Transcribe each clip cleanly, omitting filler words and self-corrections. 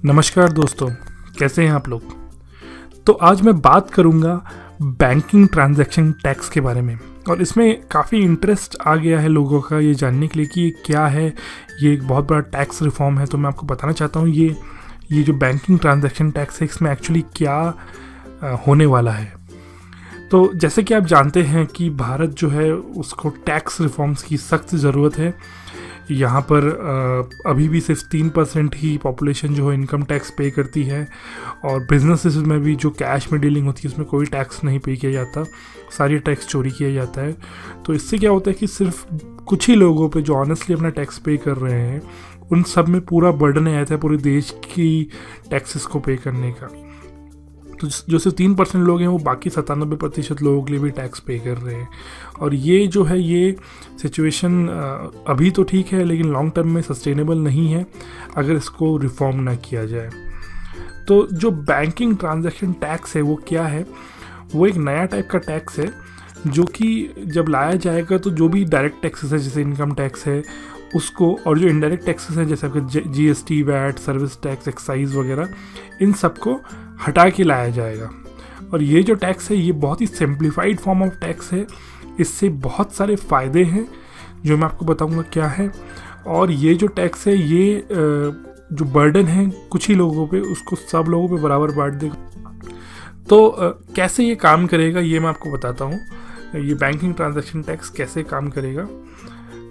नमस्कार दोस्तों, कैसे हैं आप लोग। तो आज मैं बात करूंगा बैंकिंग ट्रांजैक्शन टैक्स के बारे में। और इसमें काफ़ी इंटरेस्ट आ गया है लोगों का ये जानने के लिए कि ये क्या है। ये एक बहुत बड़ा टैक्स रिफॉर्म है। तो मैं आपको बताना चाहता हूँ ये जो बैंकिंग ट्रांजैक्शन टैक्स है इसमें एक्चुअली क्या होने वाला है। तो जैसे कि आप जानते हैं कि भारत जो है उसको टैक्स रिफॉर्म्स की सख्त ज़रूरत है। यहाँ पर अभी भी सिर्फ 3% ही पॉपुलेशन जो है इनकम टैक्स पे करती है। और बिजनेसेस में भी जो कैश में डीलिंग होती है उसमें कोई टैक्स नहीं पे किया जाता, सारी टैक्स चोरी किया जाता है। तो इससे क्या होता है कि सिर्फ कुछ ही लोगों पे जो ऑनेस्टली अपना टैक्स पे कर रहे हैं उन सब में पूरा बर्डन आ जाता है पूरे देश की टैक्सेस को पे करने का। तो जो सिर्फ 3% लोग हैं वो बाकी 97% लोगों के लिए भी टैक्स पे कर रहे हैं। और ये जो है ये सिचुएशन अभी तो ठीक है लेकिन लॉन्ग टर्म में सस्टेनेबल नहीं है अगर इसको रिफॉर्म ना किया जाए। तो जो बैंकिंग ट्रांजैक्शन टैक्स है वो क्या है, वो एक नया टाइप का टैक्स है जो कि जब लाया जाएगा तो जो भी डायरेक्ट टैक्सेस है जैसे इनकम टैक्स है उसको, और जो इनडायरेक्ट टैक्सेस हैं जैसे आपका GST, VAT, service tax, excise वगैरह, इन सबको हटा के लाया जाएगा। और ये जो टैक्स है ये बहुत ही सिंप्लीफाइड फॉर्म ऑफ टैक्स है। इससे बहुत सारे फ़ायदे हैं जो मैं आपको बताऊंगा क्या है। और ये जो टैक्स है ये जो बर्डन है कुछ ही लोगों पे उसको सब लोगों पे बराबर बांट देगा। तो कैसे ये काम करेगा ये मैं आपको बताता हूँ। ये बैंकिंग ट्रांजैक्शन टैक्स कैसे काम करेगा।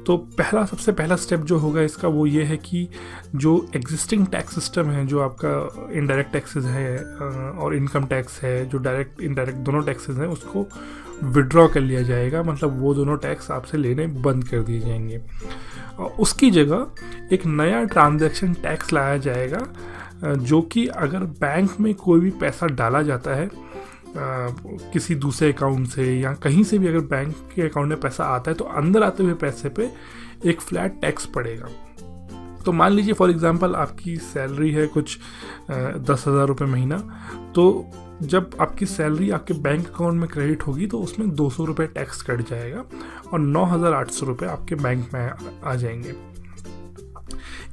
तो सबसे पहला स्टेप जो होगा इसका वो ये है कि जो एग्जिस्टिंग टैक्स सिस्टम है, जो आपका इनडायरेक्ट टैक्सेस है और इनकम टैक्स है, जो डायरेक्ट इनडायरेक्ट दोनों टैक्सेस हैं उसको विड्रॉ कर लिया जाएगा। मतलब वो दोनों टैक्स आपसे लेने बंद कर दिए जाएंगे और उसकी जगह एक नया ट्रांजैक्शन टैक्स लाया जाएगा जो कि अगर बैंक में कोई भी पैसा डाला जाता है किसी दूसरे अकाउंट से या कहीं से भी, अगर बैंक के अकाउंट में पैसा आता है तो अंदर आते हुए पैसे पे एक फ्लैट टैक्स पड़ेगा। तो मान लीजिए फॉर एग्जांपल आपकी सैलरी है कुछ 10,000 रुपये महीना। तो जब आपकी सैलरी आपके बैंक अकाउंट में क्रेडिट होगी तो उसमें 200 रुपये टैक्स कट जाएगा और 9,800 रुपये आपके बैंक में आ जाएंगे।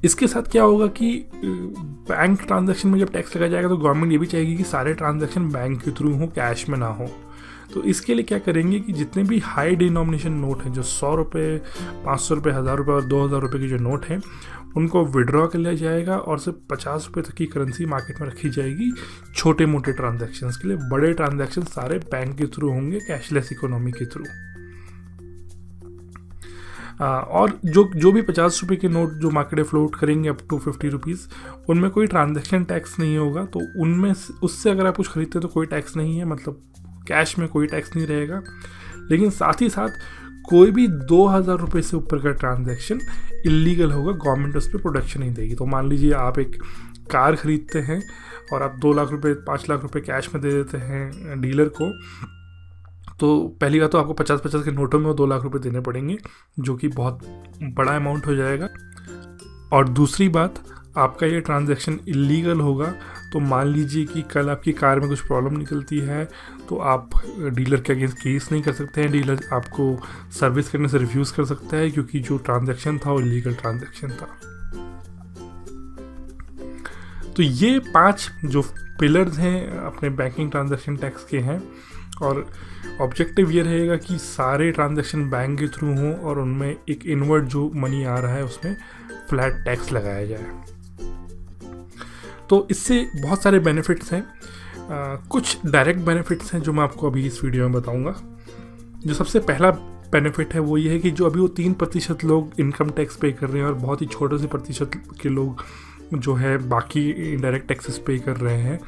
इसके साथ क्या होगा कि बैंक ट्रांजैक्शन में जब टैक्स लगाया जाएगा तो गवर्नमेंट ये भी चाहेगी कि सारे ट्रांजैक्शन बैंक के थ्रू हो, कैश में ना हो। तो इसके लिए क्या करेंगे कि जितने भी हाई डिनोमिनेशन नोट हैं, जो 100 रुपये, 500 रुपये, 1,000 रुपये और 2,000 रुपये के जो नोट हैं उनको विड्रॉ कर लिया जाएगा और सिर्फ 50 रुपये तक की करेंसी मार्केट में रखी जाएगी छोटे मोटे ट्रांजैक्शंस के लिए। बड़े ट्रांजैक्शन सारे बैंक के थ्रू होंगे, कैशलेस इकोनॉमी के थ्रू। और जो भी 50 रुपये के नोट जो मार्केट में फ्लोट करेंगे अप टू 50 रुपीज़, उनमें कोई ट्रांजैक्शन टैक्स नहीं होगा। तो उनमें उससे अगर आप कुछ खरीदते हैं तो कोई टैक्स नहीं है, मतलब कैश में कोई टैक्स नहीं रहेगा। लेकिन साथ ही साथ कोई भी 2,000 रुपये से ऊपर का ट्रांजैक्शन इलीगल होगा, गवर्नमेंट उस पर प्रोटेक्शन नहीं देगी। तो मान लीजिए आप एक कार खरीदते हैं और आप 2 लाख रुपये, 5 लाख रुपये कैश में दे देते हैं डीलर को, तो पहली बात तो आपको 50-50 के नोटों में वो 2 लाख रुपए देने पड़ेंगे जो कि बहुत बड़ा अमाउंट हो जाएगा। और दूसरी बात, आपका ये ट्रांजैक्शन इलीगल होगा। तो मान लीजिए कि कल आपकी कार में कुछ प्रॉब्लम निकलती है तो आप डीलर के अगेंस्ट केस नहीं कर सकते हैं। डीलर आपको सर्विस करने से रिफ्यूज़ कर सकता है क्योंकि जो ट्रांजैक्शन था वो इलीगल ट्रांजैक्शन था। तो ये 5 जो पिलर्स हैं अपने बैंकिंग ट्रांजैक्शन टैक्स के हैं। और ऑब्जेक्टिव ये रहेगा कि सारे ट्रांजैक्शन बैंक के थ्रू हों और उनमें एक इनवर्ड जो मनी आ रहा है उसमें फ्लैट टैक्स लगाया जाए। तो इससे बहुत सारे बेनिफिट्स हैं। कुछ डायरेक्ट बेनिफिट्स हैं जो मैं आपको अभी इस वीडियो में बताऊंगा। जो सबसे पहला बेनिफिट है वो ये है कि जो अभी वो 3% लोग इनकम टैक्स पे कर रहे हैं और बहुत ही छोटे से प्रतिशत के लोग जो है बाकी इनडायरेक्ट टैक्सेस पे कर रहे हैं,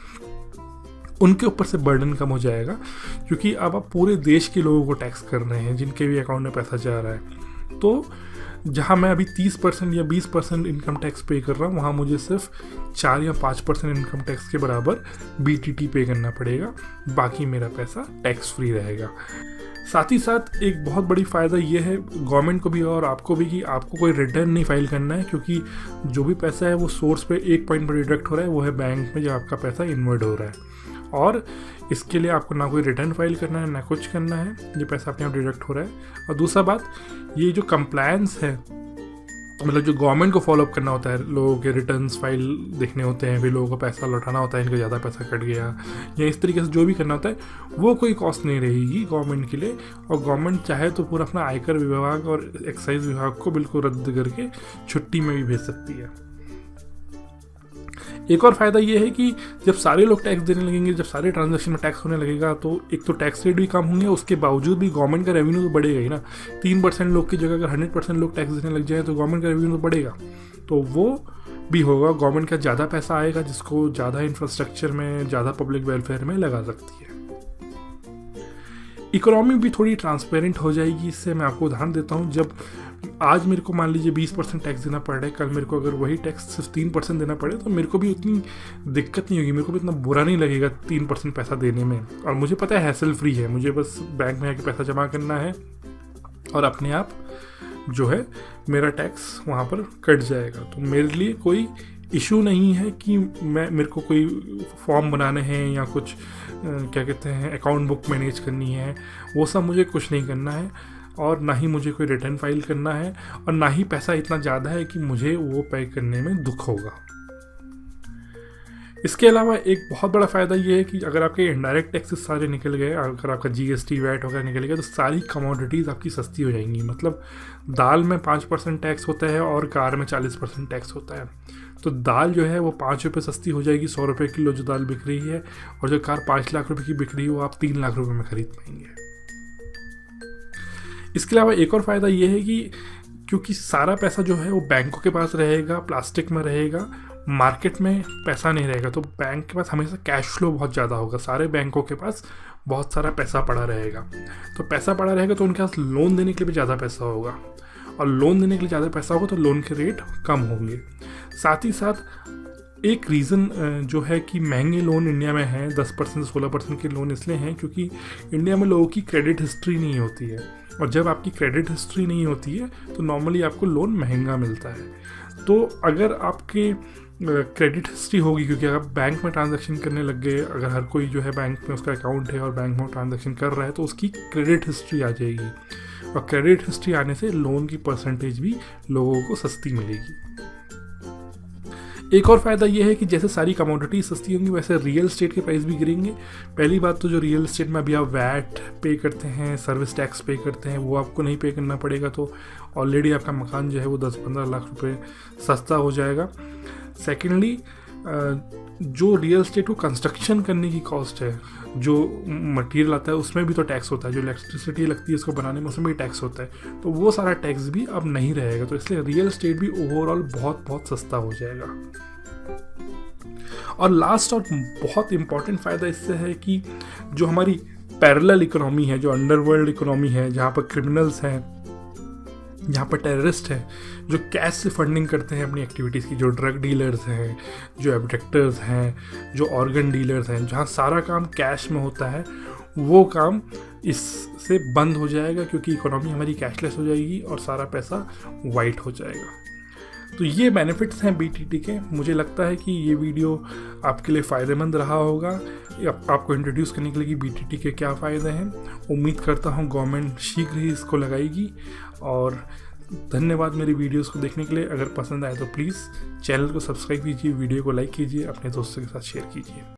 उनके ऊपर से बर्डन कम हो जाएगा। क्योंकि अब आप पूरे देश के लोगों को टैक्स कर रहे हैं जिनके भी अकाउंट में पैसा जा रहा है। तो जहां मैं अभी 30% या 20% इनकम टैक्स पे कर रहा हूं, वहां मुझे सिर्फ 4 या 5% इनकम टैक्स के बराबर BTT पे करना पड़ेगा। बाकी मेरा पैसा टैक्स फ्री रहेगा। साथ ही साथ एक बहुत बड़ी फ़ायदा ये है गवर्नमेंट को भी और आपको भी कि आपको कोई रिटर्न नहीं फाइल करना है। क्योंकि जो भी पैसा है वो सोर्स पे एक पॉइंट पर डिडक्ट हो रहा है, वो है बैंक में जब आपका पैसा इन्वर्ट हो रहा है। और इसके लिए आपको ना कोई रिटर्न फाइल करना है ना कुछ करना है, ये पैसा अपने आप डिडक्ट हो रहा है। और दूसरा बात, ये जो कंप्लायंस है मतलब जो गवर्नमेंट को फॉलोअप करना होता है, लोगों के रिटर्न्स फाइल देखने होते हैं, फिर लोगों को पैसा लौटाना होता है, इनका ज़्यादा पैसा कट गया या इस तरीके से जो भी करना होता है, वो कोई कॉस्ट नहीं रहेगी गवर्नमेंट के लिए। और गवर्नमेंट चाहे तो पूरा अपना आयकर विभाग और एक्साइज विभाग को बिल्कुल रद्द करके छुट्टी में भी भेज सकती है। एक और फ़ायदा ये है कि जब सारे लोग टैक्स देने लगेंगे, जब सारे ट्रांजैक्शन में टैक्स होने लगेगा, तो एक तो टैक्स रेट भी कम होंगे, उसके बावजूद भी गवर्नमेंट का रेवेन्यू तो बढ़ेगा ही ना। 3% लोग की जगह अगर 100% लोग टैक्स देने लग जाए तो गवर्नमेंट का रेवेन्यू तो बढ़ेगा, तो वो भी होगा। गवर्नमेंट का ज़्यादा पैसा आएगा जिसको ज़्यादा इंफ्रास्ट्रक्चर में, ज़्यादा पब्लिक वेलफेयर में लगा सकती है। इकोनॉमी भी थोड़ी ट्रांसपेरेंट हो जाएगी इससे। मैं आपको उदाहरण देता हूँ, जब आज मेरे को मान लीजिए 20% टैक्स देना पड़ रहा है, कल मेरे को अगर वही टैक्स सिर्फ 3% देना पड़े तो मेरे को भी उतनी दिक्कत नहीं होगी, मेरे को भी इतना बुरा नहीं लगेगा 3% पैसा देने में। और मुझे पता है हैसल फ्री है, मुझे बस बैंक में आके पैसा जमा करना है और अपने आप जो है मेरा टैक्स वहाँ पर कट जाएगा। तो मेरे लिए कोई इशू नहीं है कि मेरे को कोई फॉर्म बनाने हैं या कुछ क्या कहते हैं अकाउंट बुक मैनेज करनी है, वो सब मुझे कुछ नहीं करना है। और ना ही मुझे कोई रिटर्न फाइल करना है, और ना ही पैसा इतना ज़्यादा है कि मुझे वो पे करने में दुख होगा। इसके अलावा एक बहुत बड़ा फ़ायदा ये है कि अगर आपके इनडायरेक्ट टैक्सेस सारे निकल गए, अगर आपका GST वैट वगैरह निकल गया, तो सारी कमोडिटीज़ आपकी सस्ती हो जाएंगी। मतलब दाल में 5% टैक्स होता है और कार में 40% टैक्स होता है, तो दाल जो है वो 5 रुपये सस्ती हो जाएगी, 100 रुपये किलो जो दाल बिक रही है, और जो कार 5 लाख रुपए की बिक रही है वो आप 3 लाख रुपए में खरीद पाएंगे। इसके अलावा एक और फ़ायदा ये है कि क्योंकि सारा पैसा जो है वो बैंकों के पास रहेगा, प्लास्टिक में रहेगा, मार्केट में पैसा नहीं रहेगा, तो बैंक के पास हमेशा कैश फ्लो बहुत ज़्यादा होगा। सारे बैंकों के पास बहुत सारा पैसा पड़ा रहेगा, तो पैसा पड़ा रहेगा तो उनके पास लोन देने के लिए भी ज़्यादा पैसा होगा, और लोन देने के लिए ज़्यादा पैसा होगा तो लोन के रेट कम होंगे। साथ ही साथ एक रीज़न जो है कि महंगे लोन इंडिया में हैं, 10% से 16% के लोन इसलिए हैं क्योंकि इंडिया में लोगों की क्रेडिट हिस्ट्री नहीं होती है, और जब आपकी क्रेडिट हिस्ट्री नहीं होती है तो नॉर्मली आपको लोन महंगा मिलता है। तो अगर आपके क्रेडिट हिस्ट्री होगी, क्योंकि अगर बैंक में ट्रांजैक्शन करने लग गए, अगर हर कोई जो है बैंक में उसका अकाउंट है और बैंक में ट्रांजैक्शन कर रहा है, तो उसकी क्रेडिट हिस्ट्री आ जाएगी, और क्रेडिट हिस्ट्री आने से लोन की परसेंटेज भी लोगों को सस्ती मिलेगी। एक और फ़ायदा ये है कि जैसे सारी कमोडिटी सस्ती होंगी वैसे रियल एस्टेट के प्राइस भी गिरेंगे। पहली बात तो जो रियल एस्टेट में अभी आप वैट पे करते हैं, सर्विस टैक्स पे करते हैं, वो आपको नहीं पे करना पड़ेगा, तो ऑलरेडी आपका मकान जो है वो 10-15 लाख रुपए सस्ता हो जाएगा। सेकेंडली, जो रियल एस्टेट को कंस्ट्रक्शन करने की कॉस्ट है, जो मटेरियल आता है उसमें भी तो टैक्स होता है, जो इलेक्ट्रिसिटी लगती है उसको बनाने में उसमें भी टैक्स होता है, तो वो सारा टैक्स भी अब नहीं रहेगा, तो इसलिए रियल एस्टेट भी ओवरऑल बहुत बहुत सस्ता हो जाएगा। और लास्ट और बहुत इम्पॉर्टेंट फ़ायदा इससे है कि जो हमारी पैरेलल इकोनॉमी है, जो अंडरवर्ल्ड इकोनॉमी है, जहाँ पर क्रिमिनल्स हैं, जहाँ पर टेररिस्ट हैं, जो कैश से फंडिंग करते हैं अपनी एक्टिविटीज़ की, जो ड्रग डीलर्स हैं, जो एब्डक्टर्स हैं, जो ऑर्गन डीलर्स हैं, जहाँ सारा काम कैश में होता है, वो काम इससे बंद हो जाएगा क्योंकि इकोनॉमी हमारी कैशलेस हो जाएगी और सारा पैसा वाइट हो जाएगा। तो ये बेनिफिट्स हैं BTT के। मुझे लगता है कि ये वीडियो आपके लिए फ़ायदेमंद रहा होगा, आपको इंट्रोड्यूस करने के लिए कि BTT के क्या फ़ायदे हैं। उम्मीद करता हूँ गवर्नमेंट शीघ्र ही इसको लगाएगी। और धन्यवाद मेरी वीडियोस को देखने के लिए। अगर पसंद आए तो प्लीज़ चैनल को सब्सक्राइब कीजिए, वीडियो को लाइक कीजिए, अपने दोस्तों के साथ शेयर कीजिए।